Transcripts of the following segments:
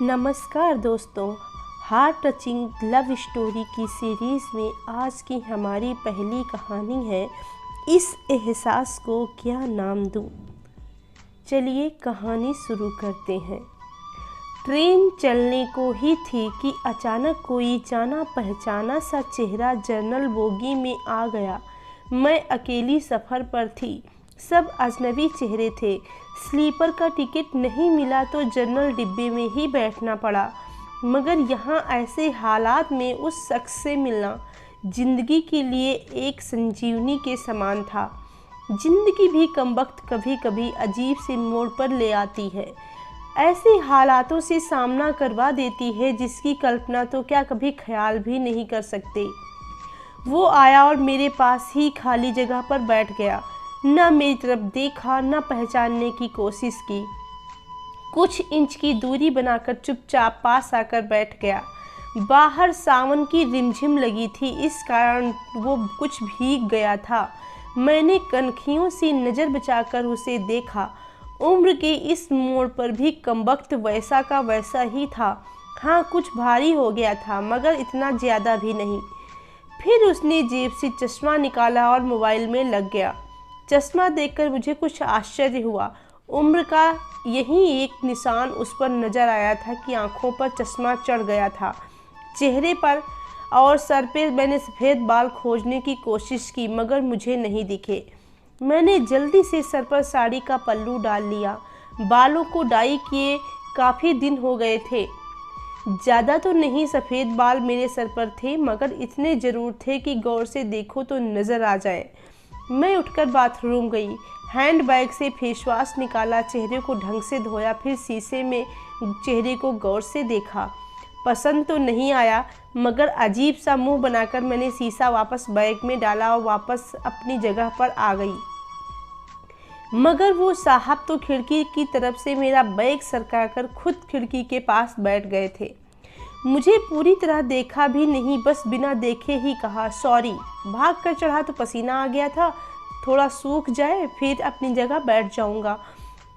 नमस्कार दोस्तों, heart touching love story की सीरीज़ में आज की हमारी पहली कहानी है इस एहसास को क्या नाम दूँ। चलिए कहानी शुरू करते हैं। ट्रेन चलने को ही थी कि अचानक कोई जाना पहचाना सा चेहरा जनरल बोगी में आ गया। मैं अकेली सफ़र पर थी, सब अजनबी चेहरे थे। स्लीपर का टिकट नहीं मिला तो जनरल डिब्बे में ही बैठना पड़ा, मगर यहाँ ऐसे हालात में उस शख्स से मिलना ज़िंदगी के लिए एक संजीवनी के समान था। ज़िंदगी भी कमबख्त कभी कभी अजीब से मोड़ पर ले आती है, ऐसे हालातों से सामना करवा देती है जिसकी कल्पना तो क्या कभी ख्याल भी नहीं कर सकते। वो आया और मेरे पास ही खाली जगह पर बैठ गया, ना मेरी तरफ देखा, ना पहचानने की कोशिश की। कुछ इंच की दूरी बनाकर चुपचाप पास आकर बैठ गया। बाहर सावन की रिमझिम लगी थी, इस कारण वो कुछ भीग गया था। मैंने कनखियों से नज़र बचाकर उसे देखा। उम्र के इस मोड़ पर भी कमबख्त वैसा का वैसा ही था। हाँ, कुछ भारी हो गया था, मगर इतना ज़्यादा भी नहीं। फिर उसने जेब से चश्मा निकाला और मोबाइल में लग गया। चश्मा देखकर मुझे कुछ आश्चर्य हुआ। उम्र का यही एक निशान उस पर नज़र आया था कि आंखों पर चश्मा चढ़ गया था। चेहरे पर और सर पे मैंने सफ़ेद बाल खोजने की कोशिश की, मगर मुझे नहीं दिखे। मैंने जल्दी से सर पर साड़ी का पल्लू डाल लिया। बालों को डाई किए काफ़ी दिन हो गए थे। ज़्यादा तो नहीं सफ़ेद बाल मेरे सर पर थे, मगर इतने ज़रूर थे कि गौर से देखो तो नज़र आ जाए। मैं उठकर बाथरूम गई, हैंडबैग से फेस वॉश निकाला, चेहरे को ढंग से धोया, फिर शीशे में चेहरे को गौर से देखा। पसंद तो नहीं आया, मगर अजीब सा मुंह बनाकर मैंने शीशा वापस बैग में डाला और वापस अपनी जगह पर आ गई। मगर वो साहब तो खिड़की की तरफ से मेरा बैग सरकाकर खुद खिड़की के पास बैठ गए थे। मुझे पूरी तरह देखा भी नहीं, बस बिना देखे ही कहा, सॉरी। भाग कर चढ़ा तो पसीना आ गया था, थोड़ा सूख जाए फिर अपनी जगह बैठ जाऊंगा।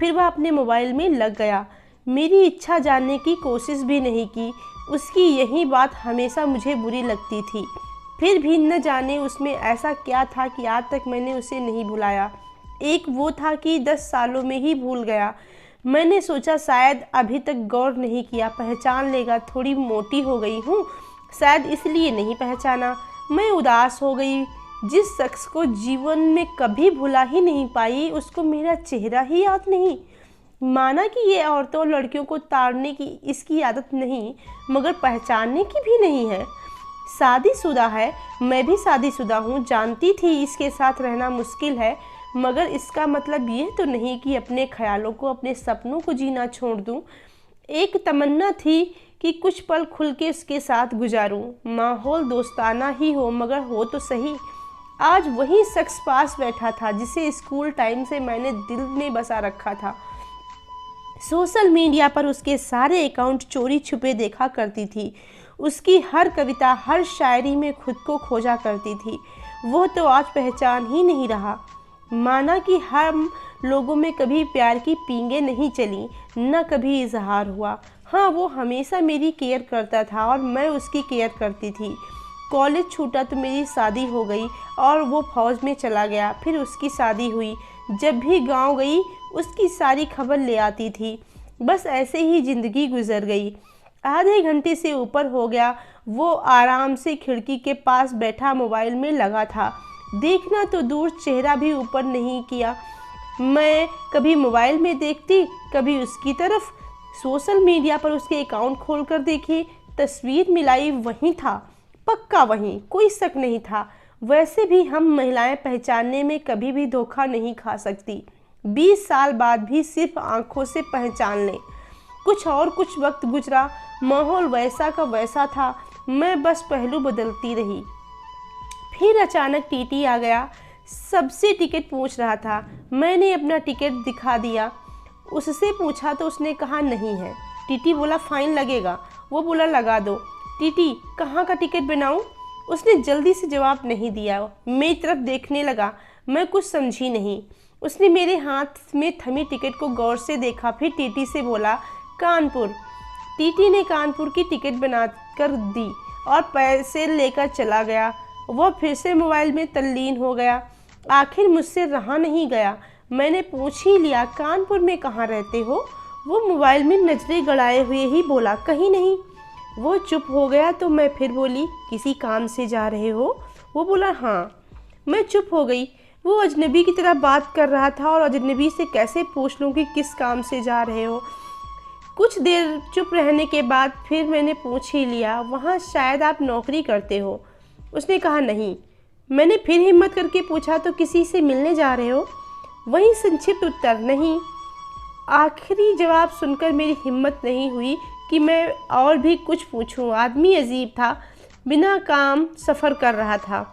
फिर वह अपने मोबाइल में लग गया। मेरी इच्छा जानने की कोशिश भी नहीं की। उसकी यही बात हमेशा मुझे बुरी लगती थी। फिर भी न जाने उसमें ऐसा क्या था कि आज तक मैंने उसे नहीं भुलाया। एक वो था कि 10 सालों में ही भूल गया। मैंने सोचा शायद अभी तक गौर नहीं किया, पहचान लेगा। थोड़ी मोटी हो गई हूँ, शायद इसलिए नहीं पहचाना। मैं उदास हो गई। जिस शख्स को जीवन में कभी भुला ही नहीं पाई, उसको मेरा चेहरा ही याद नहीं। माना कि ये औरतों और लड़कियों को ताड़ने की इसकी आदत नहीं, मगर पहचानने की भी नहीं है। शादीशुदा है, मैं भी शादीशुदा हूँ। जानती थी इसके साथ रहना मुश्किल है, मगर इसका मतलब ये तो नहीं कि अपने ख्यालों को, अपने सपनों को जीना छोड़ दूं। एक तमन्ना थी कि कुछ पल खुल के उसके साथ गुजारूं। माहौल दोस्ताना ही हो, मगर हो तो सही। आज वही शख्स पास बैठा था जिसे स्कूल टाइम से मैंने दिल में बसा रखा था। सोशल मीडिया पर उसके सारे अकाउंट चोरी छुपे देखा करती थी। उसकी हर कविता, हर शायरी में खुद को खोजा करती थी। वो तो आज पहचान ही नहीं रहा। माना कि हम लोगों में कभी प्यार की पींगे नहीं चली, न कभी इजहार हुआ। हाँ, वो हमेशा मेरी केयर करता था और मैं उसकी केयर करती थी। कॉलेज छूटा तो मेरी शादी हो गई और वो फौज में चला गया। फिर उसकी शादी हुई। जब भी गांव गई उसकी सारी खबर ले आती थी। बस ऐसे ही ज़िंदगी गुजर गई। आधे घंटे से ऊपर हो गया। वो आराम से खिड़की के पास बैठा मोबाइल में लगा था। देखना तो दूर, चेहरा भी ऊपर नहीं किया। मैं कभी मोबाइल में देखती, कभी उसकी तरफ। सोशल मीडिया पर उसके अकाउंट खोलकर देखी, तस्वीर मिलाई, वहीं था, पक्का वहीं, कोई शक नहीं था। वैसे भी हम महिलाएं पहचानने में कभी भी धोखा नहीं खा सकती। 20 साल बाद भी सिर्फ आंखों से पहचान लें। कुछ वक्त गुजरा, माहौल वैसा का वैसा था। मैं बस पहलू बदलती रही। फिर अचानक टीटी आ गया। सबसे टिकट पूछ रहा था। मैंने अपना टिकट दिखा दिया। उससे पूछा तो उसने कहा नहीं है। टीटी बोला फाइन लगेगा। वो बोला लगा दो। टीटी कहाँ का टिकट बनाऊँ? उसने जल्दी से जवाब नहीं दिया। मेरी तरफ देखने लगा। मैं कुछ समझी नहीं। उसने मेरे हाथ में थमी टिकट को गौर से देखा, फिर टीटी से बोला कानपुर। टीटी ने कानपुर की टिकट बनाकर दी और पैसे लेकर चला गया। वह फिर से मोबाइल में तल्लीन हो गया। आखिर मुझसे रहा नहीं गया। मैंने पूछ ही लिया, कानपुर में कहाँ रहते हो? वो मोबाइल में नजरें गड़ाए हुए ही बोला, कहीं नहीं। वो चुप हो गया तो मैं फिर बोली, किसी काम से जा रहे हो? वो बोला, हाँ। मैं चुप हो गई। वो अजनबी की तरह बात कर रहा था और अजनबी से कैसे पूछ लूँ कि किस काम से जा रहे हो। कुछ देर चुप रहने के बाद फिर मैंने पूछ ही लिया, वहाँ शायद आप नौकरी करते हो? उसने कहा, नहीं। मैंने फिर हिम्मत करके पूछा, तो किसी से मिलने जा रहे हो? वही संक्षिप्त उत्तर, नहीं। आखिरी जवाब सुनकर मेरी हिम्मत नहीं हुई कि मैं और भी कुछ पूछूं। आदमी अजीब था, बिना काम सफ़र कर रहा था।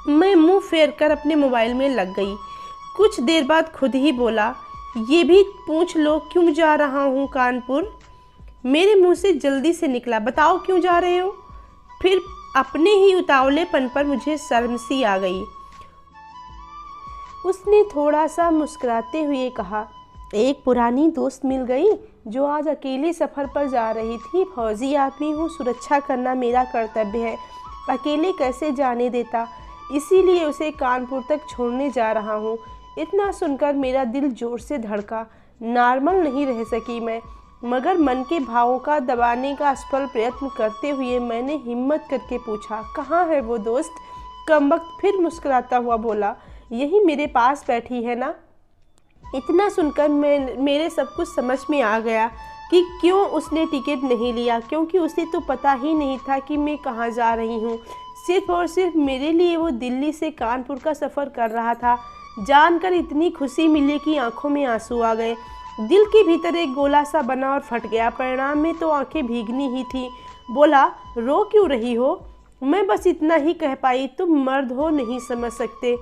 मैं मुंह फेर कर अपने मोबाइल में लग गई। कुछ देर बाद खुद ही बोला, ये भी पूछ लो क्यों जा रहा हूँ कानपुर? मेरे मुंह से जल्दी से निकला, बताओ क्यों जा रहे हो? फिर अपने ही उतावलेपन पर मुझे शर्म सी आ गई। उसने थोड़ा सा मुस्कुराते हुए कहा, एक पुरानी दोस्त मिल गई जो आज अकेले सफ़र पर जा रही थी। फौजी आदमी हूँ, सुरक्षा करना मेरा कर्तव्य है। अकेले कैसे जाने देता, इसीलिए उसे कानपुर तक छोड़ने जा रहा हूँ। इतना सुनकर मेरा दिल जोर से धड़का। नॉर्मल नहीं रह सकी मैं, मगर मन के भावों का दबाने का असफल प्रयत्न करते हुए मैंने हिम्मत करके पूछा, कहाँ है वो दोस्त? कमबख्त फिर मुस्कुराता हुआ बोला, यही मेरे पास बैठी है ना। इतना सुनकर मेरे सब कुछ समझ में आ गया कि क्यों उसने टिकट नहीं लिया, क्योंकि उसे तो पता ही नहीं था कि मैं कहाँ जा रही हूँ। सिर्फ और सिर्फ मेरे लिए वो दिल्ली से कानपुर का सफ़र कर रहा था। जानकर इतनी खुशी मिली कि आंखों में आंसू आ गए। दिल के भीतर एक गोला सा बना और फट गया। परिणाम में तो आंखें भीगनी ही थी। बोला, रो क्यों रही हो? मैं बस इतना ही कह पाई, तुम मर्द हो, नहीं समझ सकते।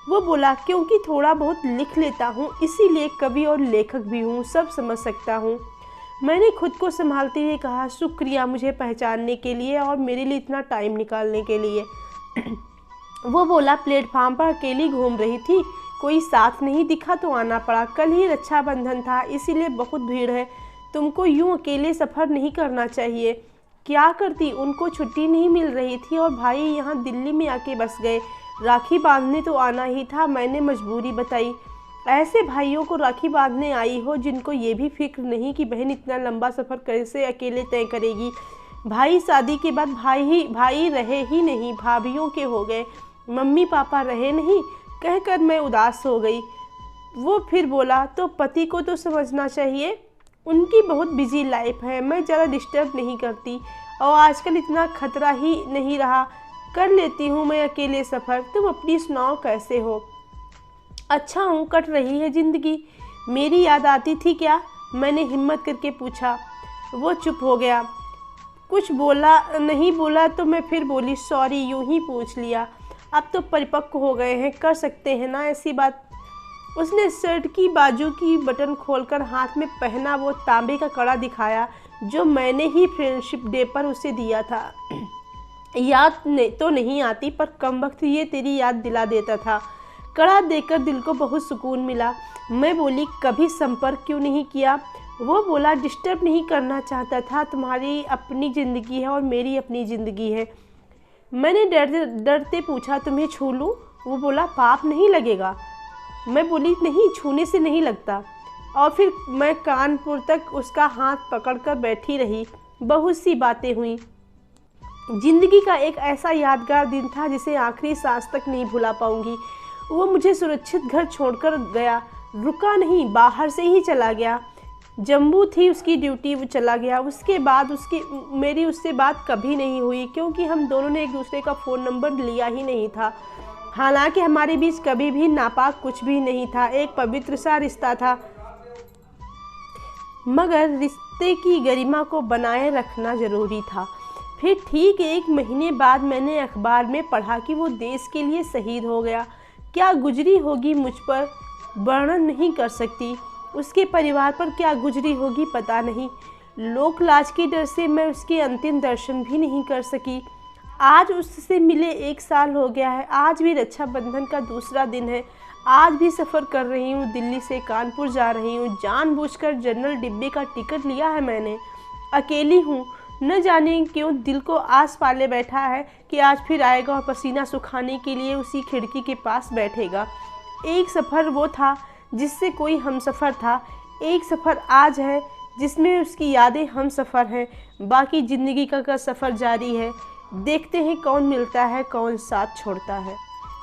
वो बोला, क्योंकि थोड़ा बहुत लिख लेता हूँ, इसीलिए कवि और लेखक भी हूँ, सब समझ सकता हूँ। मैंने खुद को संभालते हुए कहा, शुक्रिया मुझे पहचानने के लिए और मेरे लिए इतना टाइम निकालने के लिए। वो बोला, प्लेटफार्म पर अकेली घूम रही थी, कोई साथ नहीं दिखा तो आना पड़ा। कल ही रक्षाबंधन था, इसीलिए बहुत भीड़ है। तुमको यूँ अकेले सफ़र नहीं करना चाहिए। क्या करती, उनको छुट्टी नहीं मिल रही थी और भाई यहाँ दिल्ली में आके बस गए। राखी बांधने तो आना ही था, मैंने मजबूरी बताई। ऐसे भाइयों को राखी बांधने आई हो जिनको ये भी फिक्र नहीं कि बहन इतना लंबा सफ़र कैसे अकेले तय करेगी। भाई शादी के बाद भाई रहे ही नहीं, भाभीियों के हो गए, मम्मी पापा रहे नहीं, कहकर मैं उदास हो गई। वो फिर बोला, तो पति को तो समझना चाहिए, उनकी बहुत बिजी लाइफ है, मैं ज़रा डिस्टर्ब नहीं करती और आजकल इतना खतरा ही नहीं रहा, कर लेती हूँ मैं अकेले सफ़र। तुम अपनी सुनाओ, कैसे हो? अच्छा हूँ, कट रही है ज़िंदगी। मेरी याद आती थी क्या? मैंने हिम्मत करके पूछा। वो चुप हो गया, कुछ नहीं बोला तो मैं फिर बोली, सॉरी, यूँ ही पूछ लिया। अब तो परिपक्व हो गए हैं, कर सकते हैं ना ऐसी बात। उसने शर्ट की बाजू की बटन खोलकर हाथ में पहना वो तांबे का कड़ा दिखाया जो मैंने ही फ्रेंडशिप डे पर उसे दिया था। याद तो नहीं आती, पर कम वक्त ये तेरी याद दिला देता था। कड़ा देखकर दिल को बहुत सुकून मिला। मैं बोली, कभी संपर्क क्यों नहीं किया? वो बोला, डिस्टर्ब नहीं करना चाहता था, तुम्हारी अपनी ज़िंदगी है और मेरी अपनी ज़िंदगी है। मैंने डरते पूछा, तुम्हें छू लूँ? वो बोला, पाप नहीं लगेगा? मैं बोली, नहीं, छूने से नहीं लगता। और फिर मैं कानपुर तक उसका हाथ पकड़कर बैठी रही। बहुत सी बातें हुई। ज़िंदगी का एक ऐसा यादगार दिन था जिसे आखिरी सांस तक नहीं भुला पाऊंगी। वो मुझे सुरक्षित घर छोड़कर गया, रुका नहीं, बाहर से ही चला गया। जम्मू थी उसकी ड्यूटी, वो चला गया। उसके बाद मेरी उससे बात कभी नहीं हुई, क्योंकि हम दोनों ने एक दूसरे का फ़ोन नंबर लिया ही नहीं था। हालांकि हमारे बीच कभी भी नापाक कुछ भी नहीं था, एक पवित्र सा रिश्ता था, मगर रिश्ते की गरिमा को बनाए रखना ज़रूरी था। फिर ठीक 1 महीने बाद मैंने अखबार में पढ़ा कि वो देश के लिए शहीद हो गया। क्या गुजरी होगी मुझ पर वर्णन नहीं कर सकती, उसके परिवार पर क्या गुजरी होगी पता नहीं। लोक लाज के डर से मैं उसके अंतिम दर्शन भी नहीं कर सकी। आज उससे मिले 1 साल हो गया है। आज भी रक्षाबंधन का दूसरा दिन है। आज भी सफ़र कर रही हूँ, दिल्ली से कानपुर जा रही हूँ। जानबूझकर जनरल डिब्बे का टिकट लिया है मैंने। अकेली हूँ, न जाने क्यों दिल को आस पाले बैठा है कि आज फिर आएगा और पसीना सुखाने के लिए उसी खिड़की के पास बैठेगा। एक सफ़र वो था जिससे कोई हमसफ़र था, एक सफ़र आज है जिसमें उसकी यादें हम सफ़र हैं, बाकी ज़िंदगी का सफ़र जारी है। देखते हैं कौन मिलता है, कौन साथ छोड़ता है।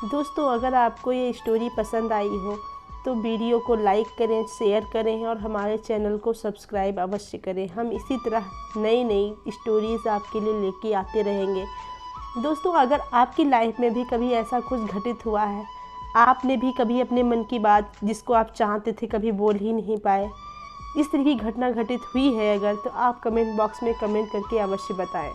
दोस्तों, अगर आपको ये स्टोरी पसंद आई हो तो वीडियो को लाइक करें, शेयर करें और हमारे चैनल को सब्सक्राइब अवश्य करें। हम इसी तरह नई नई स्टोरीज़ आपके लिए लेके आते रहेंगे। दोस्तों, अगर आपकी लाइफ में भी कभी ऐसा कुछ घटित हुआ है, आपने भी कभी अपने मन की बात जिसको आप चाहते थे कभी बोल ही नहीं पाए, इस तरह की घटना घटित हुई है अगर, तो आप कमेंट बॉक्स में कमेंट करके अवश्य बताएं।